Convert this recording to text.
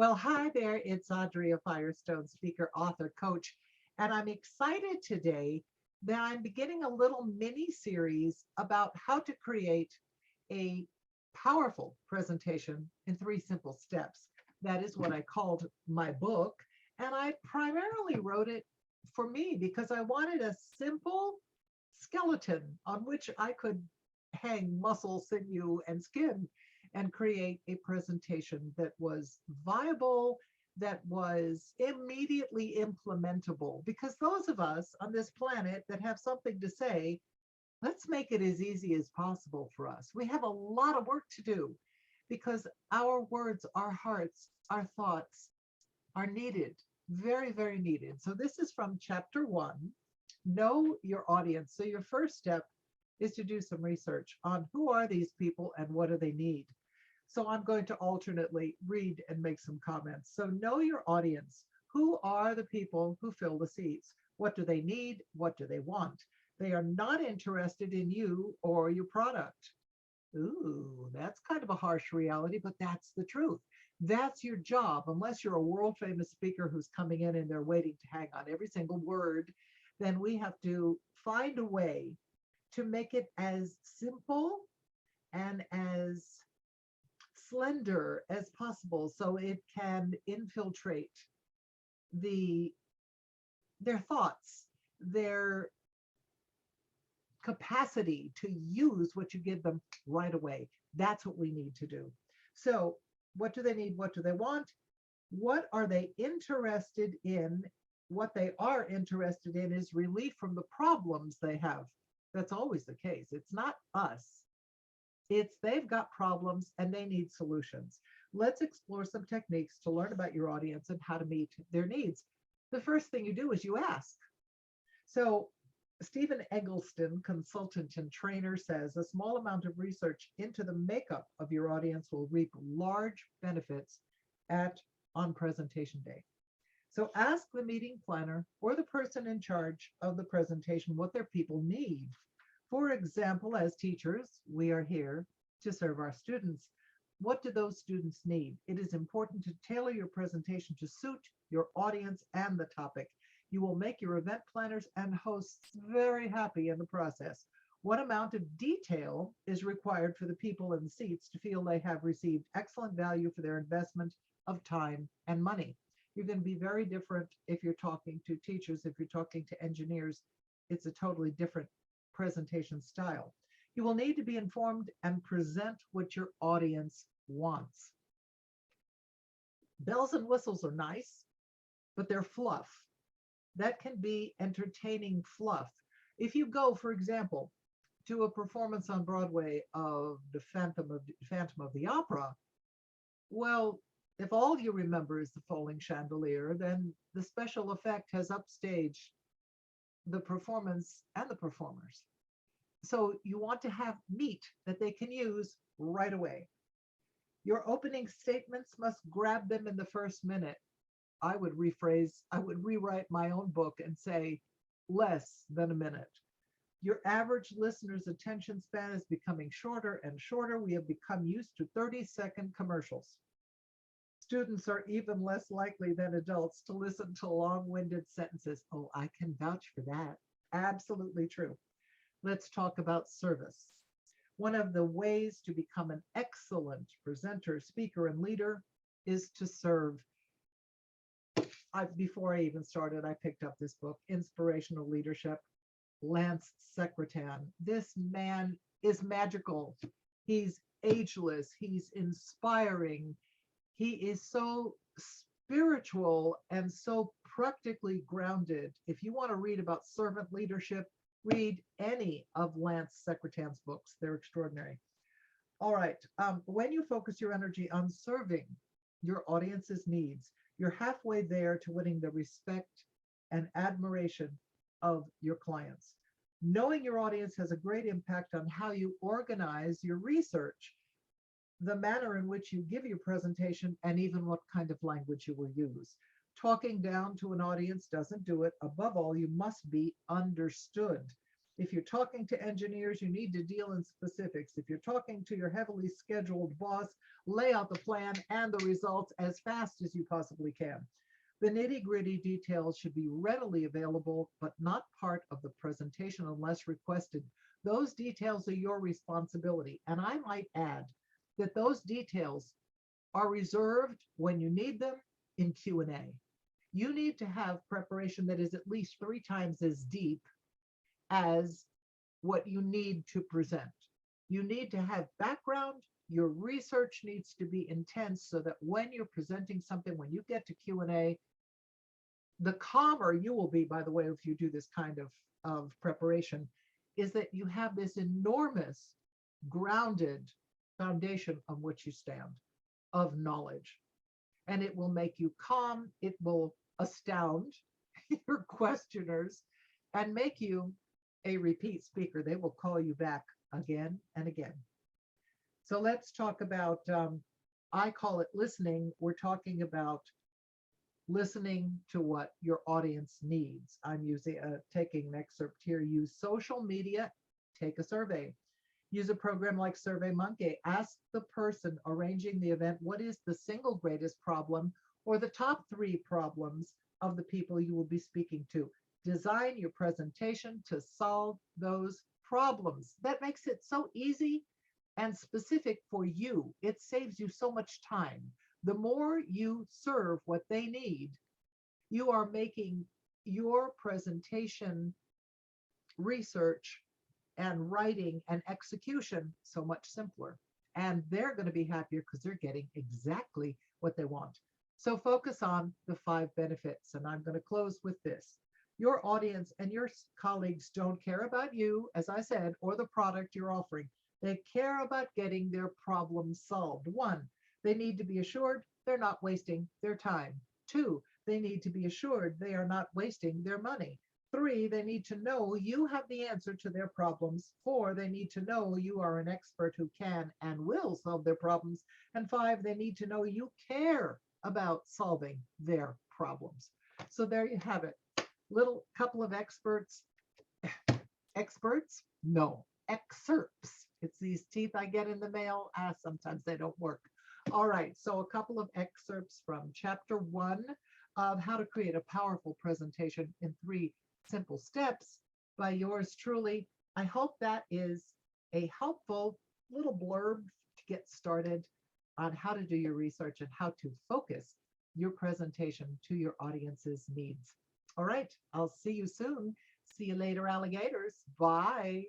Well, hi there. It's Audrey, a Firestone speaker, author, coach, and I'm excited today that I'm beginning a little mini series about how to create a powerful presentation in 3 simple steps. That is what I called my book, and I primarily wrote it for me because I wanted a simple skeleton on which I could hang muscle, sinew, and skin and create a presentation that was viable, that was immediately implementable. Because those of us on this planet that have something to say, let's make it as easy as possible for us. We have a lot of work to do because our words, our hearts, our thoughts are needed, very, very needed. So this is from chapter 1, know your audience. So your first step is to do some research on who are these people and what do they need. So I'm going to alternately read and make some comments. So know your audience. Who are the people who fill the seats? What do they need? What do they want? They are not interested in you or your product. Ooh, that's kind of a harsh reality, but that's the truth. That's your job. Unless you're a world famous speaker who's coming in and they're waiting to hang on every single word, then we have to find a way to make it as simple and as slender as possible so it can infiltrate the their thoughts, their capacity to use what you give them right away. That's what we need to do. So what do they need? What do they want? What are they interested in? What they are interested in is relief from the problems they have. That's always the case. It's not us. It's they've got problems and they need solutions. Let's explore some techniques to learn about your audience and how to meet their needs. The first thing you do is you ask. So Stephen Eggleston, consultant and trainer, says a small amount of research into the makeup of your audience will reap large benefits at on presentation day. So ask the meeting planner or the person in charge of the presentation what their people need. For example, as teachers, we are here to serve our students. What do those students need? It is important to tailor your presentation to suit your audience and the topic. You will make your event planners and hosts very happy in the process. What amount of detail is required for the people in the seats to feel they have received excellent value for their investment of time and money? You're going to be very different if you're talking to teachers, if you're talking to engineers. It's a totally different presentation style. You will need to be informed and present what your audience wants. Bells and whistles are nice, but they're fluff. That can be entertaining fluff. If you go, for example, to a performance on Broadway of the Phantom of the Opera, well, if all you remember is the falling chandelier, then the special effect has upstaged the performance and the performers. So you want to have meat that they can use right away. Your opening statements must grab them in the first minute. I would rewrite my own book and say less than a minute. Your average listener's attention span is becoming shorter and shorter. We have become used to 30-second commercials. Students are even less likely than adults to listen to long-winded sentences. Oh, I can vouch for that. Absolutely true. Let's talk about service. One of the ways to become an excellent presenter, speaker, and leader is to serve. Before I even started, I picked up this book, Inspirational Leadership, Lance Secretan. This man is magical. He's ageless. He's inspiring. He is so spiritual and so practically grounded. If you want to read about servant leadership, read any of Lance Secretan's books. They're extraordinary. All right. When you focus your energy on serving your audience's needs, you're halfway there to winning the respect and admiration of your clients. Knowing your audience has a great impact on how you organize your research, the manner in which you give your presentation, and even what kind of language you will use. Talking down to an audience doesn't do it. Above all, you must be understood. If you're talking to engineers, you need to deal in specifics. If you're talking to your heavily scheduled boss, lay out the plan and the results as fast as you possibly can. The nitty-gritty details should be readily available, but not part of the presentation unless requested. Those details are your responsibility. And I might add that those details are reserved when you need them in Q&A. You need to have preparation that is at least 3 times as deep as what you need to present. You need to have background. Your research needs to be intense so that when you're presenting something, when you get to Q&A, the calmer you will be, by the way, if you do this kind of preparation, is that you have this enormous grounded foundation on which you stand of knowledge. And it will make you calm. It will astound your questioners and make you a repeat speaker. They will call you back again and again. So let's talk about, I call it listening. We're talking about listening to what your audience needs. I'm taking an excerpt here. Use social media, take a survey. Use a program like SurveyMonkey. Ask the person arranging the event, what is the single greatest problem or the top 3 problems of the people you will be speaking to? Design your presentation to solve those problems. That makes it so easy and specific for you. It saves you so much time. The more you serve what they need, you are making your presentation, research, and writing and execution so much simpler. And they're going to be happier because they're getting exactly what they want. So focus on the 5 benefits. And I'm going to close with this. Your audience and your colleagues don't care about you, as I said, or the product you're offering. They care about getting their problem solved. 1, they need to be assured they're not wasting their time. 2, they need to be assured they are not wasting their money. 3, they need to know you have the answer to their problems. 4, they need to know you are an expert who can and will solve their problems. And 5, they need to know you care about solving their problems. So there you have it. Little couple of experts. Experts? No, excerpts. It's these teeth I get in the mail. Sometimes they don't work. All right, so a couple of excerpts from chapter 1 of how to create a powerful presentation in 3 simple steps by yours truly. I hope that is a helpful little blurb to get started on how to do your research and how to focus your presentation to your audience's needs. All right, I'll see you soon. See you later, alligators. Bye.